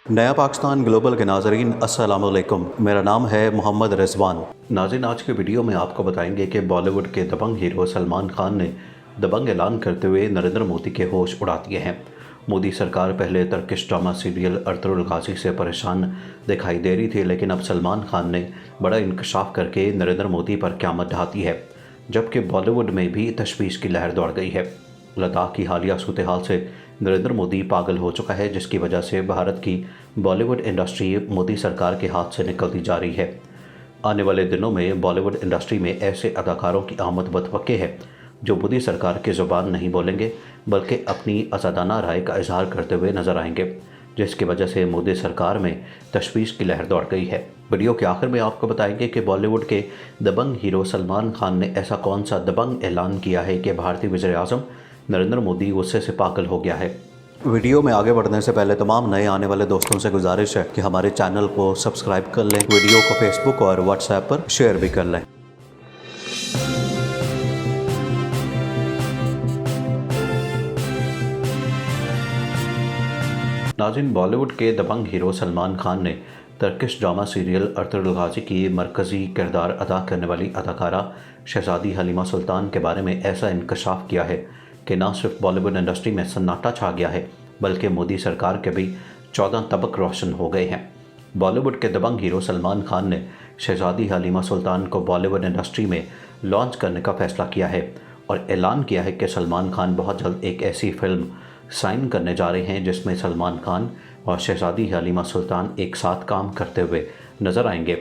नया पाकिस्तान ग्लोबल के नाजरीन अस्सलाम वालेकुम। मेरा नाम है मोहम्मद रिजवान। नाज़रीन, आज के वीडियो में आपको बताएंगे कि बॉलीवुड के दबंग हीरो सलमान खान ने दबंग ऐलान करते हुए नरेंद्र मोदी के होश उड़ा दिए हैं। मोदी सरकार पहले तर्किश ड्रामा सीरियल अर्तुगरुल गाजी से परेशान दिखाई दे रही थी, लेकिन अब सलमान खान ने बड़ा इंकशाफ करके नरेंद्र मोदी पर क़यामत ढा दी है, जबकि बॉलीवुड में भी तशवीश की लहर दौड़ गई है। लद्दाख की हालिया सूरत हाल से नरेंद्र मोदी पागल हो चुका है, जिसकी वजह से भारत की बॉलीवुड इंडस्ट्री मोदी सरकार के हाथ से निकलती जा रही है। आने वाले दिनों में बॉलीवुड इंडस्ट्री में ऐसे अदाकारों की आमद बतवक्के है जो मोदी सरकार की ज़ुबान नहीं बोलेंगे, बल्कि अपनी आज़ादाना राय का इजहार करते हुए नजर आएंगे, जिसकी वजह से मोदी सरकार में तशवीश की लहर दौड़ गई है। वीडियो के आखिर में आपको बताएंगे कि बॉलीवुड के दबंग हीरो सलमान खान ने ऐसा कौन सा दबंग ऐलान किया है कि भारतीय वज़ीर-ए-आज़म नरेंद्र मोदी गुस्से से पागल हो गया है। वीडियो में आगे बढ़ने से पहले तमाम नए आने वाले दोस्तों से गुजारिश है कि हमारे चैनल को सब्सक्राइब कर लें, वीडियो को फेसबुक और व्हाट्सएप पर शेयर भी कर लें। नाज़रीन, बॉलीवुड के दबंग हीरो सलमान खान ने तर्किश ड्रामा सीरियल अर्तुगरुल गाजी की मरकज़ी किरदार अदा करने वाली अदाकारा शहज़ादी हलीमा सुल्तान के बारे में ऐसा इंकशाफ किया है कि न सिर्फ बॉलीवुड इंडस्ट्री में सन्नाटा छा गया है, बल्कि मोदी सरकार के भी 14 तबक रोशन हो गए हैं। बॉलीवुड के दबंग हीरो सलमान खान ने शहज़ादी हलीमा सुल्तान को बॉलीवुड इंडस्ट्री में लॉन्च करने का फैसला किया है और ऐलान किया है कि सलमान खान बहुत जल्द एक ऐसी फिल्म साइन करने जा रहे हैं जिसमें सलमान खान और शहज़ादी हलीमा सुल्तान एक साथ काम करते हुए नजर आएंगे।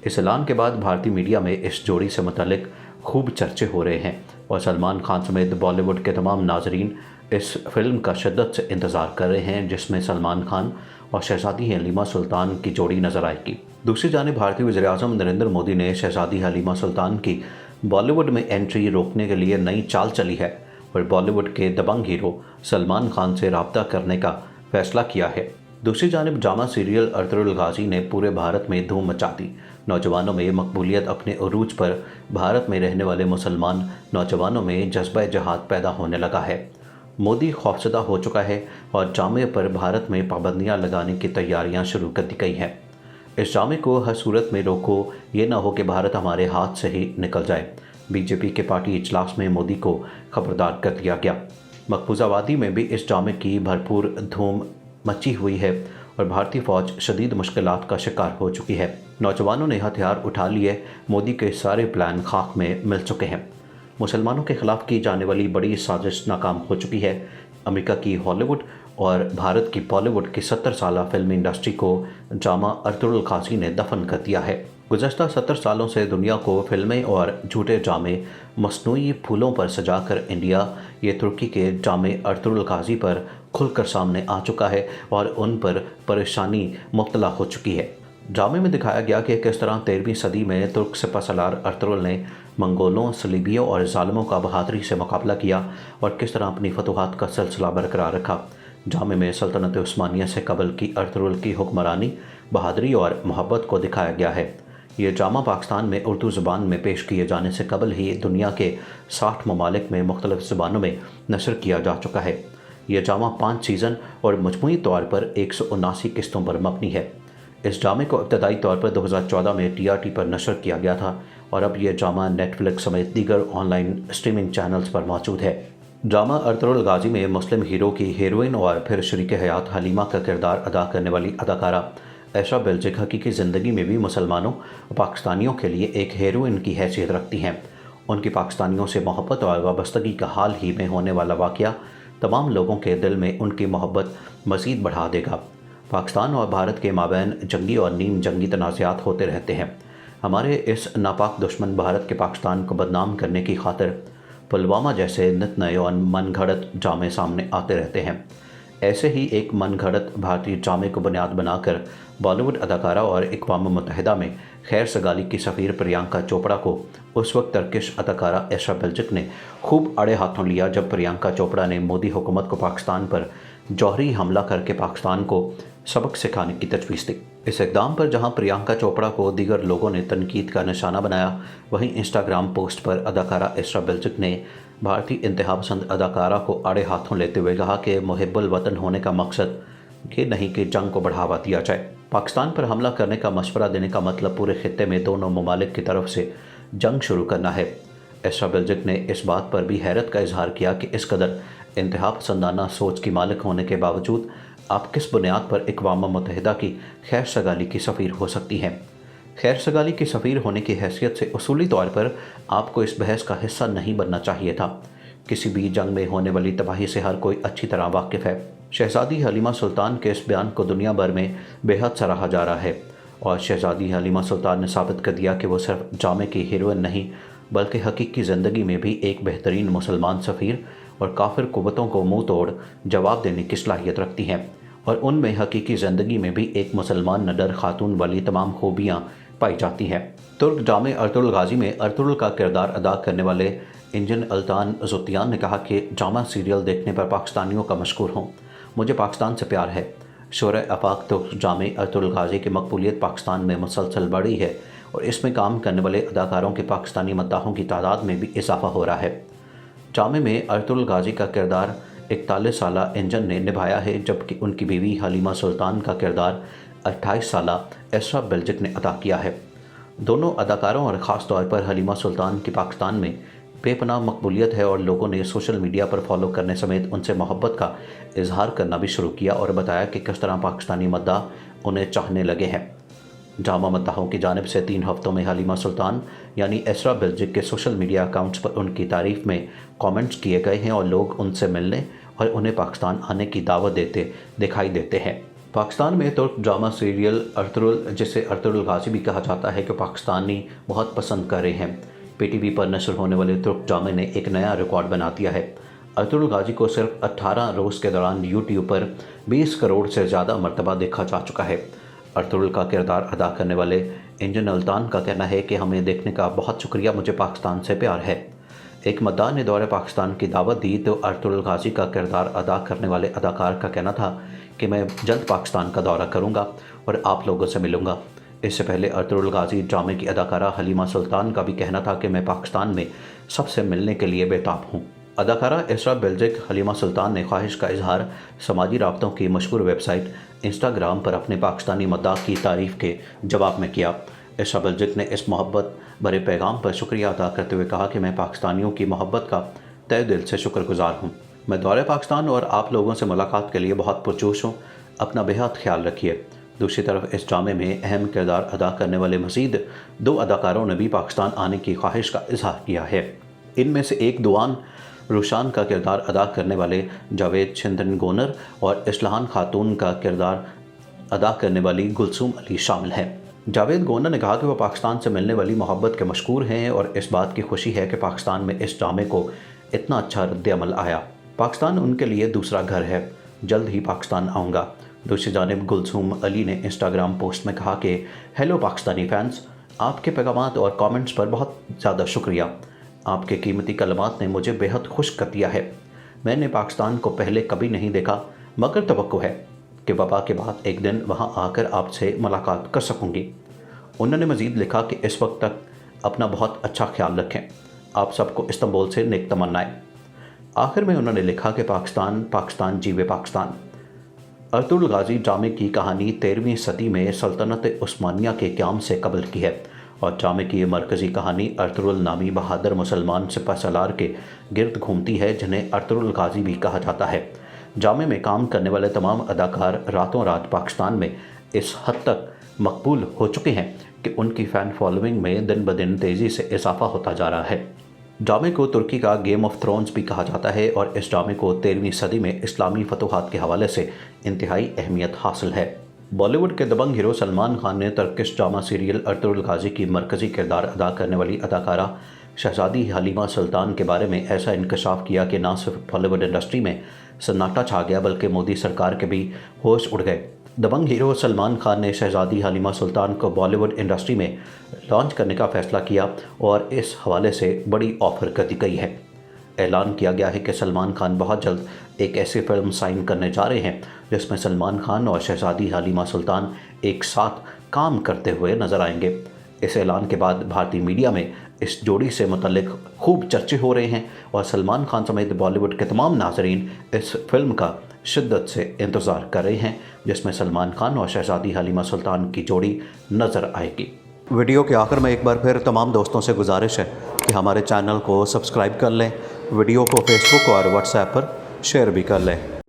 इस ऐलान के बाद भारतीय मीडिया में इस जोड़ी से मुतालिक खूब चर्चे हो रहे हैं और सलमान खान समेत बॉलीवुड के तमाम नाजरीन इस फिल्म का शिद्दत से इंतज़ार कर रहे हैं, जिसमें सलमान खान और शहज़ादी हलीमा सुल्तान की जोड़ी नजर आएगी। दूसरी जानिब भारतीय वज़ीर-ए-आज़म नरेंद्र मोदी ने शहज़ादी हलीमा सुल्तान की बॉलीवुड में एंट्री रोकने के लिए नई चाल चली है और बॉलीवुड के दबंग हीरो सलमान खान से रब्ता करने का फैसला किया है। दूसरी जानिब ड्रामा सीरियल अर्तुगरुल गाजी ने पूरे भारत में धूम मचा दी। नौजवानों में मकबूलियत अपने उरूज पर भारत में रहने वाले मुसलमान नौजवानों में जज्बा जहाद पैदा होने लगा है। मोदी खौफजदा हो चुका है और ड्रामे पर भारत में पाबंदियां लगाने की तैयारियां शुरू कर दी गई हैं। इस ड्रामे को हर सूरत में रोको, ये ना हो कि भारत हमारे हाथ से ही निकल जाए। बीजेपी के पार्टी इजलास में मोदी को खबरदार कर दिया गया। मकबूजाबादी में भी इस ड्रामे की भरपूर धूम मची हुई है और भारतीय फौज शदीद मुश्किलात का शिकार हो चुकी है। नौजवानों ने हथियार उठा लिए, मोदी के सारे प्लान खाक में मिल चुके हैं। मुसलमानों के खिलाफ की जाने वाली बड़ी साजिश नाकाम हो चुकी है। अमेरिका की हॉलीवुड और भारत की बॉलीवुड की 70 साला फिल्मी इंडस्ट्री को ड्रामा अर्तुगरुल गाजी ने दफन कर दिया है। गुज़श्ता 70 सालों से दुनिया को फिल्में और झूठे ड्रामे मसनूई फूलों पर सजाकर इंडिया ये तुर्की के ड्रामे अर्तुगरुल गाजी पर खुलकर सामने आ चुका है और उन पर परेशानी मुब्तला हो चुकी है। ड्रामे में दिखाया गया कि किस तरह 13वीं सदी में तुर्क सिपहसालार अर्तुगरुल ने मंगोलों, सलीबियों और ज़ालिमों का बहादुरी से मुकाबला किया और किस तरह अपनी फतूहात का सिलसिला बरकरार रखा। ड्रामे में सल्तनत उस्मानिया से कबल की अर्तुगरुल की हुक्मरानी, बहादुरी और मोहब्बत को दिखाया गया है। ये ड्रामा पाकिस्तान में उर्दू ज़ुबान में पेश किए जाने से कबल ही दुनिया के 60 ममालिक में मुख्तलिफ ज़ुबानों में नशर किया जा चुका है। यह ड्रामा 5 सीज़न और मजमूई तौर पर 179 किस्तों पर मबनी है। इस ड्रामे को इब्तदाई तौर पर 2014 में TRT पर नशर किया गया था और अब यह ड्रामा नेटफ्लिक्स समेत दीगर ऑनलाइन स्ट्रीमिंग चैनल्स पर मौजूद है। ड्रामा अर्तुगरुल गाजी में मुस्लिम हीरो की हीरोइन और फिर शरीक हयात हलीमा का किरदार अदा करने वाली अदाकारा ऐशा बेल्जिक हकीकी ज़िंदगी में भी मुसलमानों और पाकिस्तानियों के लिए एक हीरोइन की हैसियत रखती हैं। उनकी पाकिस्तानियों से मोहब्बत और वाबस्तगी का हाल ही में होने वाला वाक़या तमाम लोगों के दिल में उनकी मोहब्बत मज़ीद बढ़ा देगा। पाकिस्तान और भारत के माबैन जंगी और नीम जंगी तनाज़ात होते रहते हैं। हमारे इस नापाक दुश्मन भारत के पाकिस्तान को बदनाम करने की खातिर पुलवामा जैसे नित नए और मनगढ़ंत ड्रामे सामने आते रहते हैं। ऐसे ही एक मनगढ़ंत भारतीय ड्रामे को बुनियाद बनाकर बॉलीवुड अदाकारा और अक़वाम मुत्तहिदा में खैर सगाली की सफ़ीर प्रियंका चोपड़ा को उस वक्त तर्किश अदाकारा ऐशा बेल्जिक ने खूब आड़े हाथों लिया जब प्रियंका चोपड़ा ने मोदी हुकूमत को पाकिस्तान पर जौहरी हमला करके पाकिस्तान को सबक सिखाने की तजवीज़ दी। इस इक़दाम पर जहां प्रियंका चोपड़ा को दीगर लोगों ने तनकीद का निशाना बनाया, वहीं इंस्टाग्राम पोस्ट पर अदाकारा ऐशा बेल्जिक ने भारतीय इंतहा पसंद अदाकारा को आड़े हाथों लेते हुए कहा कि मुहिब्बुल वतन होने का मकसद ये नहीं कि जंग को बढ़ावा दिया जाए। पाकिस्तान पर हमला करने का मशवरा देने का मतलब पूरे खित्ते में दोनों ममालिक की तरफ से जंग शुरू करना है। एसरा बेल्जिक ने इस बात पर भी हैरत का इजहार किया कि इस कदर इंतहा पसंदाना सोच की मालिक होने के बावजूद आप किस बुनियाद पर अक़वाम मुत्तहिदा की खैर सगाली की सफ़ीर हो सकती हैं। खैर सगाली की सफ़ीर होने की हैसियत से उसूली तौर पर आपको इस बहस का हिस्सा नहीं बनना चाहिए था। किसी भी जंग में होने वाली तबाही से हर कोई अच्छी तरह वाकिफ़ है। शहज़ादी हलीमा सुल्तान के इस बयान को दुनिया भर में बेहद सराहा जा रहा है और शहज़ादी हलीमा सुल्तान ने साबित कर दिया कि वो सिर्फ ड्रामे की हीरोइन नहीं बल्कि हकीकी ज़िंदगी में भी एक बेहतरीन मुसलमान सफ़ीर और काफिर कुव्वतों को मुंह तोड़ जवाब देने की सलाहियत रखती हैं और उनमें हकीकी ज़िंदगी में भी एक मुसलमान नडर खातून वाली तमाम खूबियाँ पाई जाती हैं। तुर्क ड्रामे अर्तुगरुल गाजी में अर्तुगरुल का किरदार अदा करने वाले इंजन अल्तान ज़ुतियान ने कहा कि ड्रामा सीरियल देखने पर पाकिस्तानियों का मशकूर हूँ। मुझे पाकिस्तान से प्यार है। शोरे आफाक तुर्क ड्रामे अर्तुगरुल गाजी की मकबूलियत पाकिस्तान में मुसलसल बढ़ी है और इसमें काम करने वाले अदाकारों के पाकिस्तानी मद्दाहों की तादाद में भी इजाफा हो रहा है। ड्रामे में अर्तुगरुल गाजी का किरदार 41 साला इंजन ने निभाया है, जबकि उनकी बीवी हलीमा सुल्तान का किरदार 28 साला एसरा बेल्जिक ने अदा किया है। दोनों अदाकारों और ख़ास तौर पर हलीमा सुल्तान की पाकिस्तान में बेपनाह मकबूलियत है और लोगों ने सोशल मीडिया पर फॉलो करने समेत उनसे मोहब्बत का इजहार करना भी शुरू किया और बताया कि किस तरह पाकिस्तानी मद्दाह उन्हें चाहने लगे हैं। ड्रामा मद्दाहों की जानिब से 3 हफ्तों में हलीमा सुल्तान यानी एसरा बेल्जिक के सोशल मीडिया अकाउंट्स पर उनकी तारीफ़ में कमेंट्स किए गए हैं और लोग उनसे मिलने और उन्हें पाकिस्तान आने की दावत देते दिखाई देते हैं। पाकिस्तान में तुर्क ड्रामा सीरियल अर्तुगरुल, जिसे अर्तुगरुल गाजी भी कहा जाता है, कि पाकिस्तानी बहुत पसंद कर रहे हैं। पीटीवी पर नशर होने वाले तुर्क ड्रामे ने एक नया रिकॉर्ड बना दिया है। अर्तुगरुल गाजी को सिर्फ 18 रोज़ के दौरान यूट्यूब पर 20 करोड़ से ज़्यादा मरतबा देखा जा चुका है। अर्तुगरुल का किरदार अदा करने वाले इंजन अल्तान का कहना है कि हमें देखने का बहुत शुक्रिया, मुझे पाकिस्तान से प्यार है। एक मद्दाह ने दौरे पाकिस्तान की दावत दी तो अर्तुगरुल गाजी का किरदार अदा करने वाले अदाकार का कहना था कि मैं जल्द पाकिस्तान का दौरा करूंगा और आप लोगों से मिलूंगा। इससे पहले अर्तुगरुल गाजी ड्रामे की अदाकारा हलीमा सुल्तान का भी कहना था कि मैं पाकिस्तान में सबसे मिलने के लिए बेताब हूँ। अदाकारा एसरा बेल्जिक हलीमा सुल्तान ने ख्वाहिश का इजहार समाजी राब्तों की मशहूर वेबसाइट इंस्टाग्राम पर अपने पाकिस्तानी मद्दाह की तारीफ़ के जवाब में किया। एसरा बेल्जिक ने इस मोहब्बत भरे पैगाम पर शुक्रिया अदा करते हुए कहा कि मैं पाकिस्तानियों की मोहब्बत का तहे दिल से शुक्रगुजार हूँ। मैं दौरे पाकिस्तान और आप लोगों से मुलाकात के लिए बहुत पुरजोश हूँ। अपना बेहद ख्याल रखिए। दूसरी तरफ इस ड्रामे में अहम किरदार अदा करने वाले मज़ीद 2 अदाकारों ने भी पाकिस्तान आने की ख्वाहिश का इजहार किया है। इनमें से एक दुआन रुशान का किरदार अदा करने वाले जावेद छिंदनगोनर और इस्लाहान खातून का किरदार अदा करने वाली गुलसूम अली शामिल हैं। जावेद गोनर ने कहा कि वह पाकिस्तान से मिलने वाली मोहब्बत के मशकूर हैं और इस बात की खुशी है कि पाकिस्तान में इस ड्रामे को इतना अच्छा रद्द-ए-अमल आया। पाकिस्तान उनके लिए दूसरा घर है, जल्द ही पाकिस्तान आऊँगा। दूसरी जानिब गुलसूम अली ने इंस्टाग्राम पोस्ट में कहा कि हेलो पाकिस्तानी फैंस, आपके पैगामात और कमेंट्स पर बहुत ज़्यादा शुक्रिया। आपके कीमती कलमात ने मुझे बेहद खुश कर दिया है। मैंने पाकिस्तान को पहले कभी नहीं देखा, मगर तवक्को है कि वबा के बाद एक दिन वहां आकर आपसे मुलाकात कर सकूंगी। उन्होंने मज़ीद लिखा कि इस वक्त तक अपना बहुत अच्छा ख्याल रखें। आप सबको इस्तांबुल से नेक तमन्नाएं। आखिर में उन्होंने लिखा कि पाकिस्तान पाकिस्तान जीवे पाकिस्तान। अर्तुगरुल गाजी ड्रामे की कहानी 13वीं सदी में सल्तनत उस्मानिया के क़याम से कबल की है और ड्रामे की ये मरकज़ी कहानी अर्तुगरुल नामी बहादुर मुसलमान सिपह सलार के गिर्द घूमती है, जिन्हें अर्तुगरुल गाजी भी कहा जाता है। ड्रामे में काम करने वाले तमाम अदाकार रातों रात पाकिस्तान में इस हद तक मकबूल हो चुके हैं कि उनकी फ़ैन फॉलोइंग में दिन ब दिन तेज़ी से इजाफा होता जा रहा है। ड्रामे को तुर्की का गेम ऑफ थ्रोन्स भी कहा जाता है और इस ड्रामे को 13वीं सदी में इस्लामी फतूहात के हवाले से इंतहाई अहमियत हासिल है। बॉलीवुड के दबंग हीरो सलमान खान ने टर्किश ड्रामा सीरियल अर्तुगरुल गाजी की मरकज़ी किरदार अदा करने वाली अदाकारा शहज़ादी हलीमा सुल्तान के बारे में ऐसा इंकशाफ किया कि न सिर्फ बॉलीवुड इंडस्ट्री में सन्नाटा छा गया बल्कि मोदी सरकार के भी होश उड़ गए। दबंग हीरो सलमान खान ने शहज़ादी हलीमा सुल्तान को बॉलीवुड इंडस्ट्री में लॉन्च करने का फ़ैसला किया और इस हवाले से बड़ी ऑफ़र कर दी गई है। ऐलान किया गया है कि सलमान खान बहुत जल्द एक ऐसी फिल्म साइन करने जा रहे हैं जिसमें सलमान खान और शहज़ादी हलीमा सुल्तान एक साथ काम करते हुए नजर आएंगे। इस ऐलान के बाद भारतीय मीडिया में इस जोड़ी से मुतल्लिक खूब चर्चे हो रहे हैं और सलमान खान समेत बॉलीवुड के तमाम नाजरीन इस फिल्म का शिद्दत से इंतज़ार कर रहे हैं, जिसमें सलमान खान और शहजादी हलीमा सुल्तान की जोड़ी नज़र आएगी। वीडियो के आखिर में एक बार फिर तमाम दोस्तों से गुजारिश है कि हमारे चैनल को सब्सक्राइब कर लें, वीडियो को फेसबुक और व्हाट्सएप पर शेयर भी कर लें।